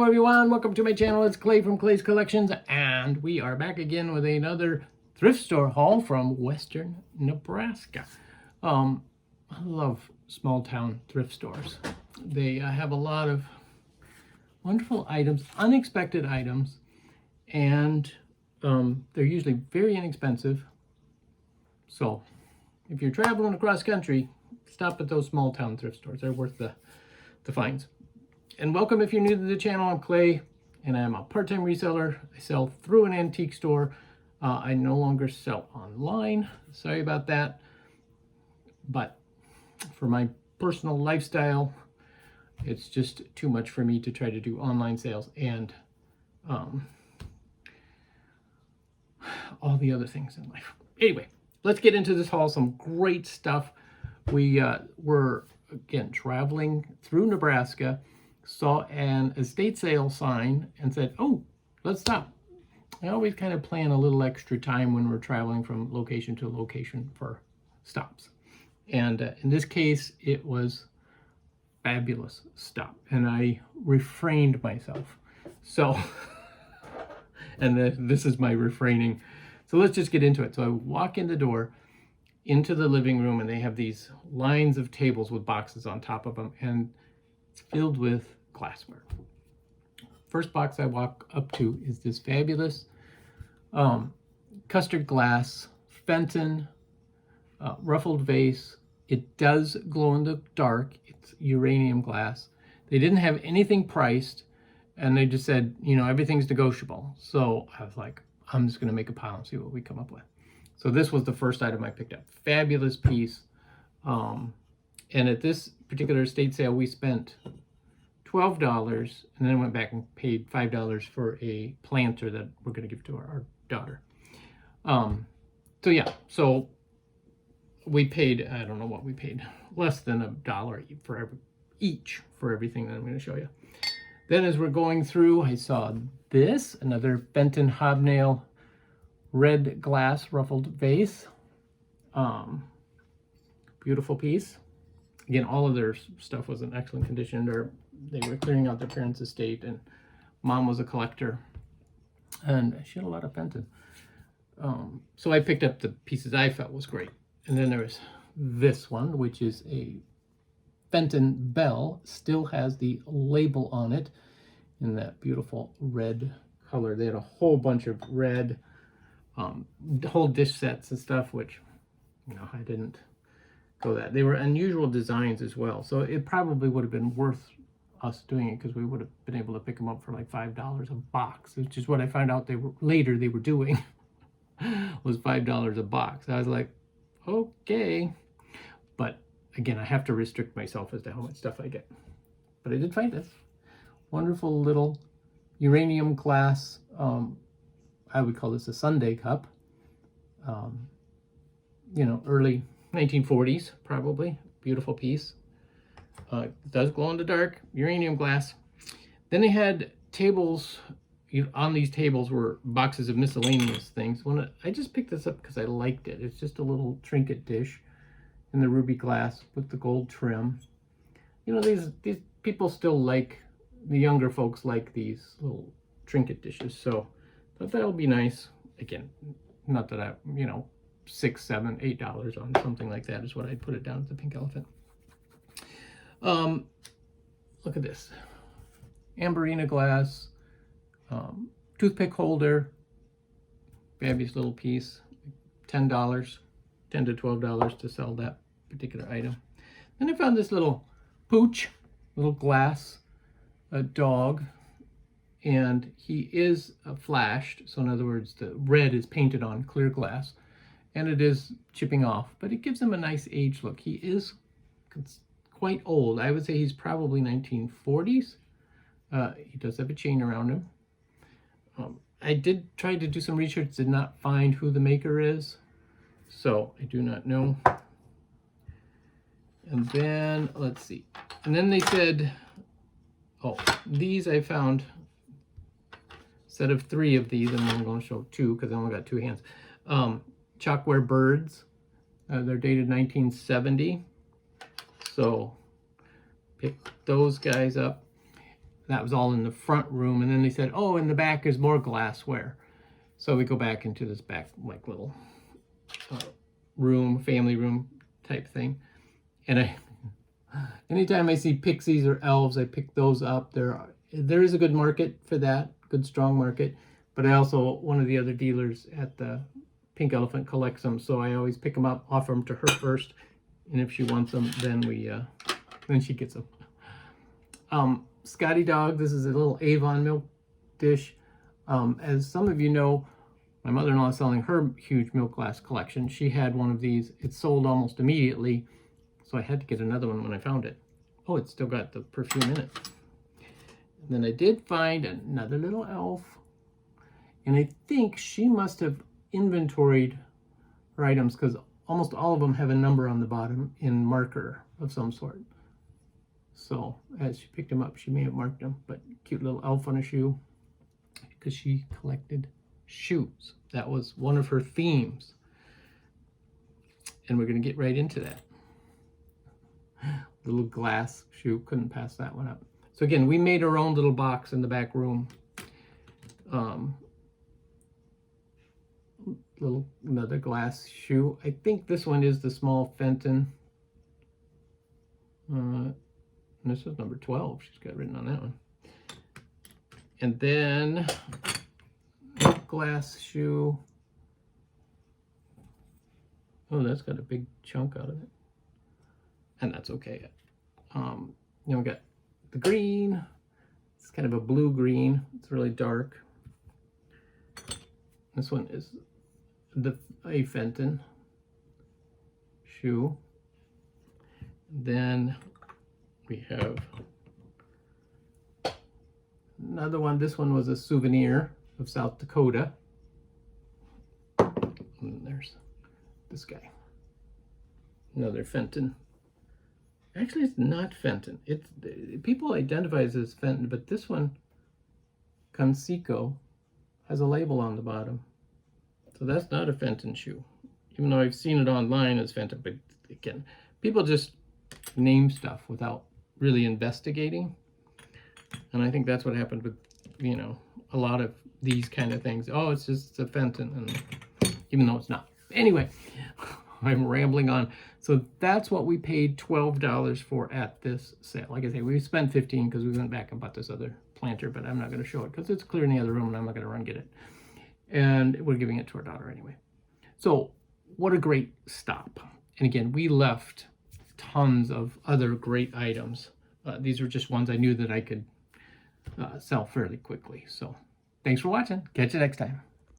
everyone, welcome to my channel. It's Clay from Clay's Collections, and we are back again with another thrift store haul from Western Nebraska. I love small town thrift stores. They have a lot of wonderful items, unexpected items, and they're usually very inexpensive. So if you're traveling across country, stop at those small town thrift stores. They're worth the fines. And welcome if you're new to the channel. I'm Clay, and I'm a part-time reseller. I sell through an antique store. I no longer sell online. Sorry about that. But for my personal lifestyle, it's just too much for me to try to do online sales and all the other things in life. Anyway, let's get into this haul. Some great stuff. We were, again, traveling through Nebraska, saw an estate sale sign and said, oh, let's stop. I always kind of plan a little extra time when we're traveling from location to location for stops. And in this case, it was fabulous stop. And I refrained myself. So, and this is my refraining. So let's just get into it. So I walk in the door into the living room, and they have these lines of tables with boxes on top of them, and it's filled with glassware. First box I walk up to is this fabulous custard glass Fenton ruffled vase. It does glow in the dark. It's uranium glass. They didn't have anything priced, and they just said, you know, everything's negotiable. So I was like, I'm just going to make a pile and see what we come up with. So this was the first item I picked up. Fabulous piece. And at this particular estate sale, we spent $12, and then went back and paid $5 for a planter that we're going to give to our daughter. So yeah, so we paid, I don't know what we paid, less than $1 for each for everything that I'm going to show you. Then as we're going through, I saw this, another Fenton hobnail red glass ruffled vase. Beautiful piece. Again, all of their stuff was in excellent condition. They were clearing out their parents' estate, and mom was a collector, and she had a lot of Fenton. So I picked up the pieces I felt was great. And then there was this one, which is a Fenton bell, still has the label on it in that beautiful red color. They had a whole bunch of red, whole dish sets and stuff, which, you know, I didn't go that. They were unusual designs as well, so it probably would have been worth us doing it, because we would have been able to pick them up for like $5 a box, which is what I found out they were doing was $5 a box. I was like, okay, but again, I have to restrict myself as to how much stuff I get. But I did find this wonderful little uranium glass. I would call this a Sunday cup. You know, early 1940s, probably. Beautiful piece. It does glow in the dark, uranium glass. Then they had tables. On these tables were boxes of miscellaneous things. I just picked this up because I liked it. It's just a little trinket dish in the ruby glass with the gold trim. You know, these people still like, the younger folks like these little trinket dishes. So I thought that would be nice. Again, not that I, you know, $6, $7, $8 on something like that is what I'd put it down at the pink elephant. Look at this. Amberina glass, toothpick holder, fabulous little piece, $10, $10 to $12 to sell that particular item. Then I found this little pooch, little glass, a dog, and he is flashed. So in other words, the red is painted on clear glass, and it is chipping off, but it gives him a nice age look. He is quite old. I would say he's probably 1940s. He does have a chain around him. I did try to do some research, did not find who the maker is, so I do not know. And then, let's see. And then they said, oh, these I found, set of 3 of these, and I'm going to show 2 because I only got 2 hands. Chalkware birds. They're dated 1970. So pick those guys up. That was all in the front room. And then they said, oh, in the back is more glassware. So we go back into this back, like, little room, family room type thing. And anytime I see Pixies or elves, I pick those up. There is a good market for that, good strong market. But I also, one of the other dealers at the Pink Elephant collects them, so I always pick them up, offer them to her first, and if she wants them, then then she gets them. Scotty Dog, this is a little Avon milk dish. As some of you know, my mother-in-law is selling her huge milk glass collection. She had one of these. It sold almost immediately, so I had to get another one when I found it. Oh, it's still got the perfume in it. And then I did find another little elf, and I think she must have inventoried her items because almost all of them have a number on the bottom in marker of some sort. So as she picked them up, she may have marked them, but cute little elf on a shoe because she collected shoes. That was one of her themes. And we're going to get right into that. Little glass shoe, couldn't pass that one up. So again, we made our own little box in the back room. Another glass shoe. I think this one is the small Fenton. This is number 12. She's got written on that one. And then glass shoe. Oh, that's got a big chunk out of it. And that's okay. Then we got the green. It's kind of a blue green. It's really dark. This one is a Fenton shoe. Then we have another one. This one was a Souvenir of South Dakota. And there's this guy. Another Fenton. Actually, it's not Fenton. It's people identify it as Fenton, but this one, Conseco, has a label on the bottom. So that's not a Fenton shoe, even though I've seen it online as Fenton. But again, people just name stuff without really investigating. And I think that's what happened with, you know, a lot of these kind of things. Oh, it's just a Fenton, and even though it's not. Anyway, I'm rambling on. So that's what we paid $12 for at this sale. Like I say, we spent $15 because we went back and bought this other planter, but I'm not going to show it because it's clear in the other room and I'm not going to run get it. And we're giving it to our daughter anyway. So what a great stop. And again, we left tons of other great items. These were just ones I knew that I could sell fairly quickly. So thanks for watching. Catch you next time.